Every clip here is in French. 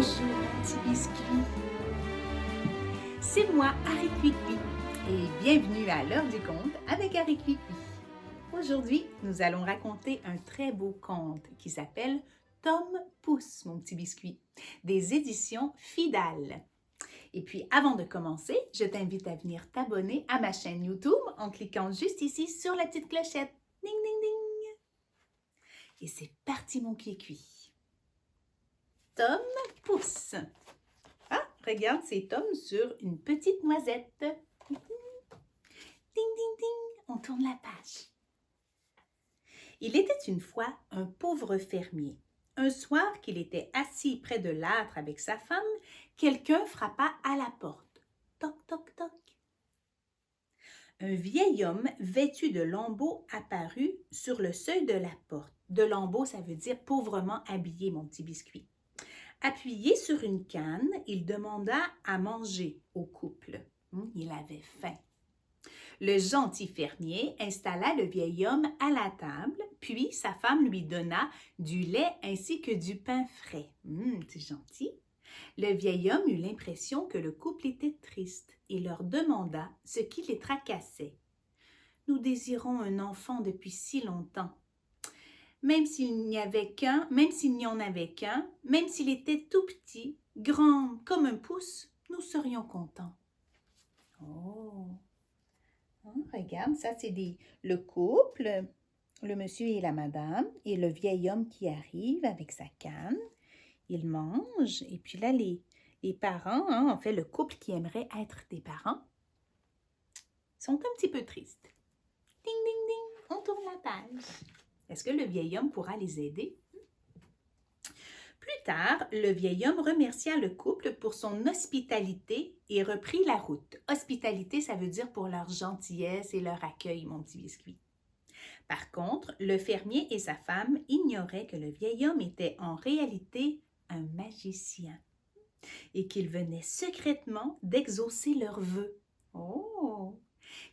Bonjour, mon petit biscuit. C'est moi, Harry Kwik-Kwik, et bienvenue à l'heure du conte avec Harry Kwik-Kwik. Aujourd'hui, nous allons raconter un très beau conte qui s'appelle Tom Pouce, mon petit biscuit, des éditions Fidal. Et puis, avant de commencer, je t'invite à venir t'abonner à ma chaîne YouTube en cliquant juste ici sur la petite clochette. Ding, ding, ding! Et c'est parti, mon Kwik-Kwik. Tom Pouce. Ah, regarde, c'est Tom sur une petite noisette. Ding, ding, ding, on tourne la page. Il était une fois un pauvre fermier. Un soir qu'il était assis près de l'âtre avec sa femme, quelqu'un frappa à la porte. Toc, toc, toc. Un vieil homme vêtu de lambeaux apparut sur le seuil de la porte. De lambeaux, ça veut dire pauvrement habillé, mon petit biscuit. Appuyé sur une canne, il demanda à manger au couple. Il avait faim. Le gentil fermier installa le vieil homme à la table, puis sa femme lui donna du lait ainsi que du pain frais. C'est gentil. Le vieil homme eut l'impression que le couple était triste et leur demanda ce qui les tracassait. « Nous désirons un enfant depuis si longtemps. Même s'il n'y en avait qu'un, même s'il était tout petit, grand comme un pouce, nous serions contents. » Oh! Regarde, ça c'est le couple, le monsieur et la madame, et le vieil homme qui arrive avec sa canne. Il mange, et puis là, les parents, en fait, le couple qui aimerait être des parents, sont un petit peu tristes. Ding, ding, ding, on tourne la page. Est-ce que le vieil homme pourra les aider? Plus tard, le vieil homme remercia le couple pour son hospitalité et reprit la route. Hospitalité, ça veut dire pour leur gentillesse et leur accueil, mon petit biscuit. Par contre, le fermier et sa femme ignoraient que le vieil homme était en réalité un magicien et qu'il venait secrètement d'exaucer leurs vœux. Oh!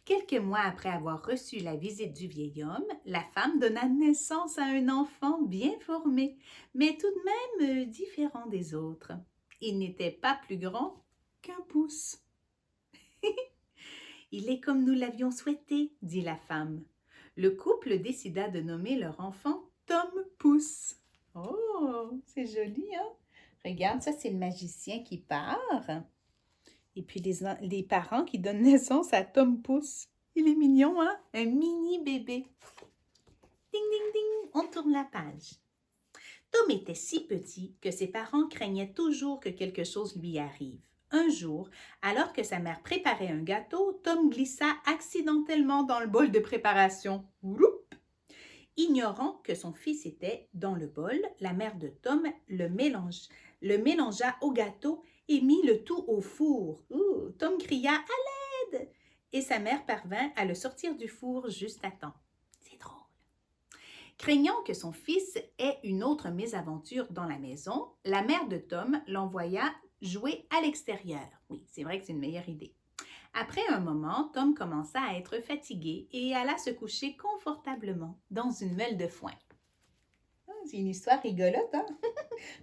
Quelques mois après avoir reçu la visite du vieil homme, la femme donna naissance à un enfant bien formé, mais tout de même différent des autres. Il n'était pas plus grand qu'un pouce. « Il est comme nous l'avions souhaité, » dit la femme. Le couple décida de nommer leur enfant Tom Pouce. Oh, c'est joli, hein? Regarde, ça c'est le magicien qui part. Et puis les parents qui donnent naissance à Tom Pouce. Il est mignon, hein? Un mini bébé. Ding, ding, ding, on tourne la page. Tom était si petit que ses parents craignaient toujours que quelque chose lui arrive. Un jour, alors que sa mère préparait un gâteau, Tom glissa accidentellement dans le bol de préparation. Ouloup! Ignorant que son fils était dans le bol, la mère de Tom le mélangea au gâteau et mit le tout au four. Tom cria « À l'aide !» et sa mère parvint à le sortir du four juste à temps. C'est drôle. Craignant que son fils ait une autre mésaventure dans la maison, la mère de Tom l'envoya jouer à l'extérieur. Oui, c'est vrai que c'est une meilleure idée. Après un moment, Tom commença à être fatigué et alla se coucher confortablement dans une meule de foin. C'est une histoire rigolote, hein?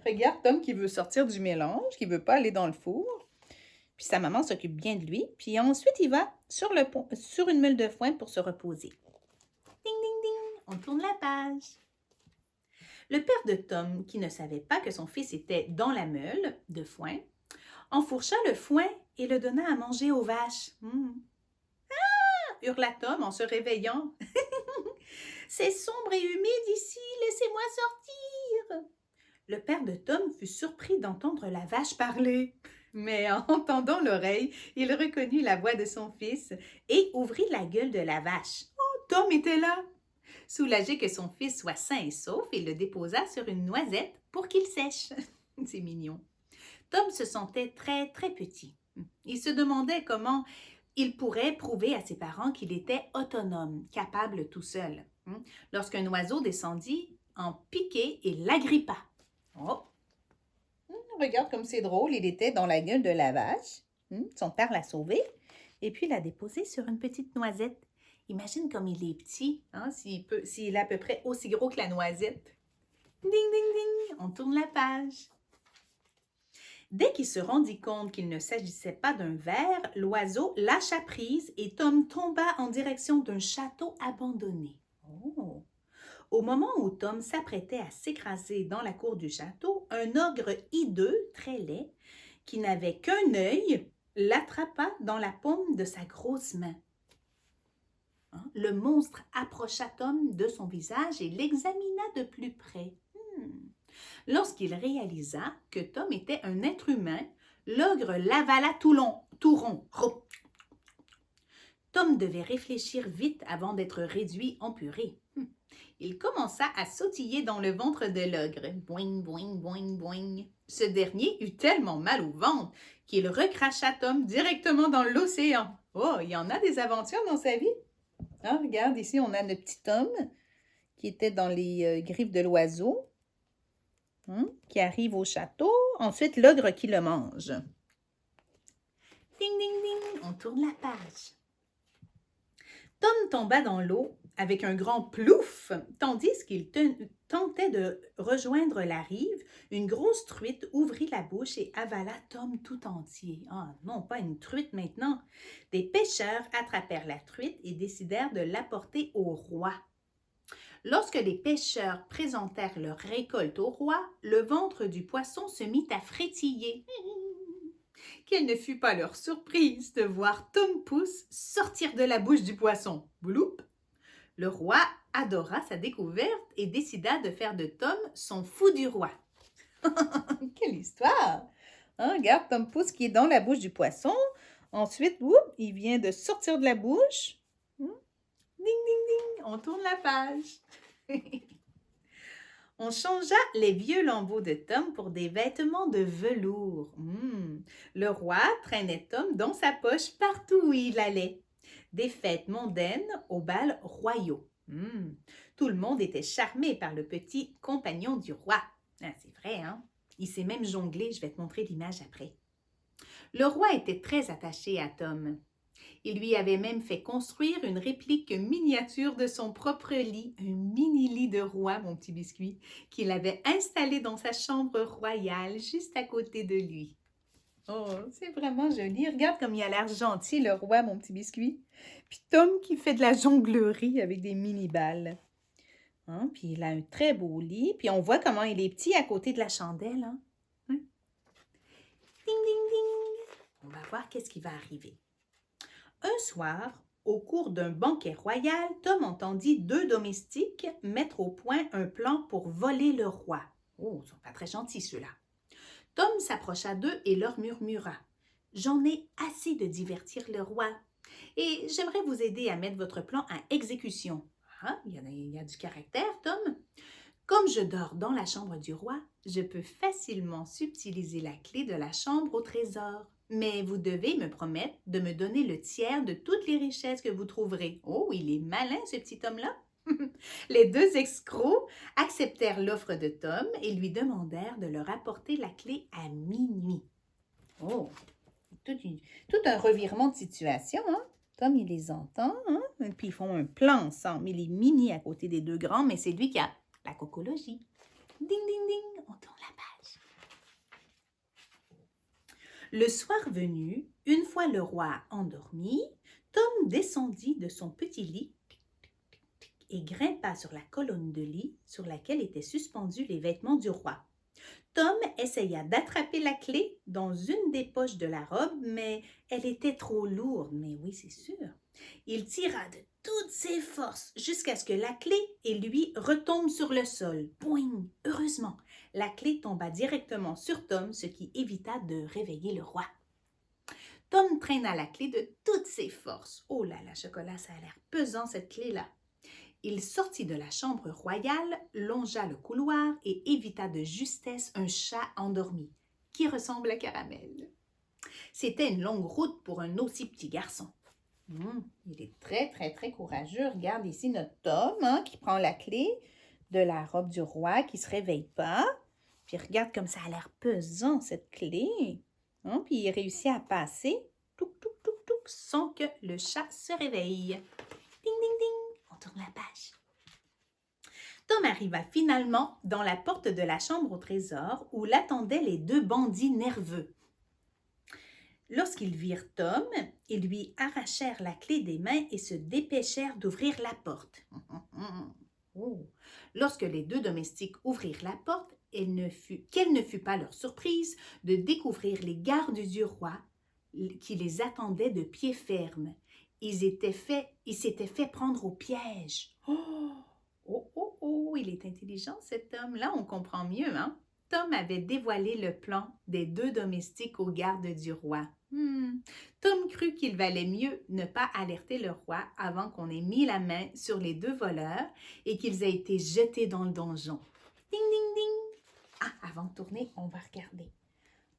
Regarde Tom qui veut sortir du mélange, qui veut pas aller dans le four. Puis sa maman s'occupe bien de lui. Puis ensuite, il va sur une meule de foin pour se reposer. Ding, ding, ding, on tourne la page. Le père de Tom, qui ne savait pas que son fils était dans la meule de foin, enfourcha le foin et le donna à manger aux vaches. Ah! Hurla Tom en se réveillant. C'est sombre et humide ici, laissez-moi sortir. Le père de Tom fut surpris d'entendre la vache parler. Mais en tendant l'oreille, il reconnut la voix de son fils et ouvrit la gueule de la vache. Oh, Tom était là. Soulagé que son fils soit sain et sauf, il le déposa sur une noisette pour qu'il sèche. C'est mignon. Tom se sentait très, très petit. Il se demandait comment il pourrait prouver à ses parents qu'il était autonome, capable tout seul. Lorsqu'un oiseau descendit en piqué et l'agrippa. Oh! Regarde comme c'est drôle, il était dans la gueule de la vache. Son père l'a sauvé et puis l'a déposé sur une petite noisette. Imagine comme il est petit, hein, s'il est à peu près aussi gros que la noisette. Ding, ding, ding, on tourne la page. Dès qu'il se rendit compte qu'il ne s'agissait pas d'un ver, l'oiseau lâcha prise et Tom tomba en direction d'un château abandonné. Oh! Au moment où Tom s'apprêtait à s'écraser dans la cour du château, un ogre hideux, très laid, qui n'avait qu'un œil, l'attrapa dans la paume de sa grosse main. Le monstre approcha Tom de son visage et l'examina de plus près. Lorsqu'il réalisa que Tom était un être humain, l'ogre l'avala tout rond. Tom devait réfléchir vite avant d'être réduit en purée. Il commença à sautiller dans le ventre de l'ogre. Boing, boing, boing, boing. Ce dernier eut tellement mal au ventre qu'il recracha Tom directement dans l'océan. Oh, il y en a des aventures dans sa vie. Ah, regarde, ici, on a le petit Tom qui était dans les griffes de l'oiseau, qui arrive au château. Ensuite, l'ogre qui le mange. Ding, ding, ding, on tourne la page. Tom tomba dans l'eau avec un grand plouf, tandis qu'il tentait de rejoindre la rive. Une grosse truite ouvrit la bouche et avala Tom tout entier. Ah non, pas une truite maintenant. Des pêcheurs attrapèrent la truite et décidèrent de l'apporter au roi. Lorsque les pêcheurs présentèrent leur récolte au roi, le ventre du poisson se mit à frétiller. Quelle ne fut pas leur surprise de voir Tom Pouce sortir de la bouche du poisson. Bloup! Le roi adora sa découverte et décida de faire de Tom son fou du roi. Quelle histoire! Regarde Tom Pouce qui est dans la bouche du poisson. Ensuite, il vient de sortir de la bouche. Ding, ding, ding! On tourne la page. On changea les vieux lambeaux de Tom pour des vêtements de velours. Le roi traînait Tom dans sa poche partout où il allait. Des fêtes mondaines aux bals royaux. Tout le monde était charmé par le petit compagnon du roi. Ah, c'est vrai, hein? Il sait même jongler, je vais te montrer l'image après. Le roi était très attaché à Tom. Il lui avait même fait construire une réplique miniature de son propre lit, un mini-lit de roi, mon petit biscuit, qu'il avait installé dans sa chambre royale, juste à côté de lui. Oh, c'est vraiment joli. Regarde comme il a l'air gentil, le roi, mon petit biscuit. Puis Tom qui fait de la jonglerie avec des mini-balles. Puis il a un très beau lit. Puis on voit comment il est petit à côté de la chandelle. Ding, ding, ding. On va voir qu'est-ce qui va arriver. Un soir, au cours d'un banquet royal, Tom entendit deux domestiques mettre au point un plan pour voler le roi. Oh, ils sont pas très gentils ceux-là. Tom s'approcha d'eux et leur murmura. « J'en ai assez de divertir le roi et j'aimerais vous aider à mettre votre plan à exécution. » Il y a du caractère, Tom. « Comme je dors dans la chambre du roi, je peux facilement subtiliser la clé de la chambre au trésor. Mais vous devez me promettre de me donner le tiers de toutes les richesses que vous trouverez. » Oh, il est malin, ce petit homme-là. Les deux escrocs acceptèrent l'offre de Tom et lui demandèrent de leur apporter la clé à minuit. Oh, tout un revirement de situation, hein? Tom, il les entend, et puis ils font un plan ensemble. Il est mini à côté des deux grands, mais c'est lui qui a la cocologie. Ding, ding, ding, on tourne la page. Le soir venu, une fois le roi endormi, Tom descendit de son petit lit et grimpa sur la colonne de lit sur laquelle étaient suspendus les vêtements du roi. Tom essaya d'attraper la clé dans une des poches de la robe, mais elle était trop lourde. Mais oui, c'est sûr. Il tira de toutes ses forces jusqu'à ce que la clé et lui retombent sur le sol. Boing! Heureusement, la clé tomba directement sur Tom, ce qui évita de réveiller le roi. Tom traîna la clé de toutes ses forces. Oh là là, chocolat, ça a l'air pesant cette clé-là. Il sortit de la chambre royale, longea le couloir et évita de justesse un chat endormi, qui ressemble à Caramel. C'était une longue route pour un aussi petit garçon. Il est très, très, très courageux. Regarde ici notre Tom qui prend la clé de la robe du roi, qui ne se réveille pas. Puis regarde comme ça a l'air pesant, cette clé. Puis il réussit à passer, touc, touc, touc, touc, sans que le chat se réveille. Ding, ding, ding. On tourne la page. Tom arriva finalement dans la porte de la chambre au trésor où l'attendaient les deux bandits nerveux. Lorsqu'ils virent Tom, ils lui arrachèrent la clé des mains et se dépêchèrent d'ouvrir la porte. Oh. Lorsque les deux domestiques ouvrirent la porte, quelle ne fut pas leur surprise de découvrir les gardes du roi qui les attendaient de pied ferme. Ils s'étaient fait prendre au piège. Oh, il est intelligent cet homme. Là, on comprend mieux, hein? Tom avait dévoilé le plan des deux domestiques aux gardes du roi. Tom crut qu'il valait mieux ne pas alerter le roi avant qu'on ait mis la main sur les deux voleurs et qu'ils aient été jetés dans le donjon. Ding, ding, ding! Ah, avant de tourner, on va regarder.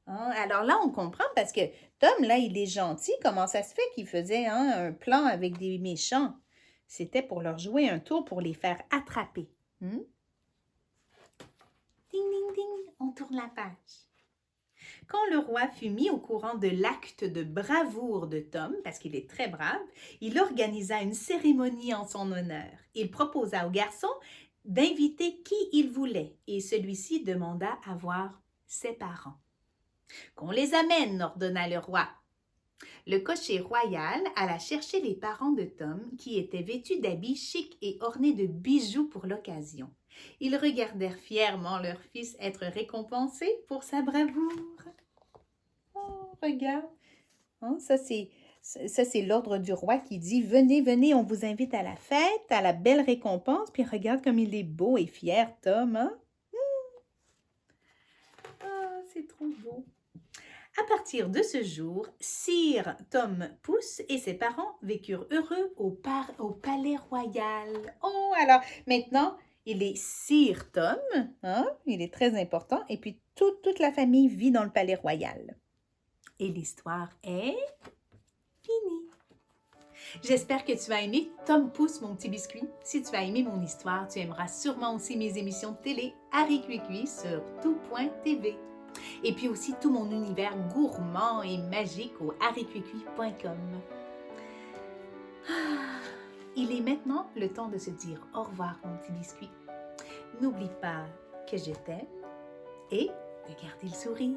Alors là, on comprend parce que Tom, là, il est gentil. Comment ça se fait qu'il faisait un plan avec des méchants? C'était pour leur jouer un tour pour les faire attraper. Ding, ding, ding, on tourne la page. Quand le roi fut mis au courant de l'acte de bravoure de Tom, parce qu'il est très brave, il organisa une cérémonie en son honneur. Il proposa au garçon d'inviter qui il voulait et celui-ci demanda à voir ses parents. « Qu'on les amène, » ordonna le roi. Le cocher royal alla chercher les parents de Tom qui étaient vêtus d'habits chics et ornés de bijoux pour l'occasion. Ils regardèrent fièrement leur fils être récompensé pour sa bravoure. Oh, regarde, ça c'est l'ordre du roi qui dit « Venez, venez, on vous invite à la fête, à la belle récompense. » Puis regarde comme il est beau et fier, Tom. Hein? C'est trop beau. À partir de ce jour, Sir Tom Pouce et ses parents vécurent heureux au palais royal. Oh, alors maintenant, il est Sir Tom, il est très important, et puis toute la famille vit dans le palais royal. Et l'histoire est finie. J'espère que tu vas aimer Tom Pouce, mon petit biscuit. Si tu as aimé mon histoire, tu aimeras sûrement aussi mes émissions de télé Harry Cuicui sur tout.tv. Et puis aussi tout mon univers gourmand et magique au harrycuicui.com. Il est maintenant le temps de se dire au revoir, mon petit biscuit. N'oublie pas que je t'aime et de garder le sourire.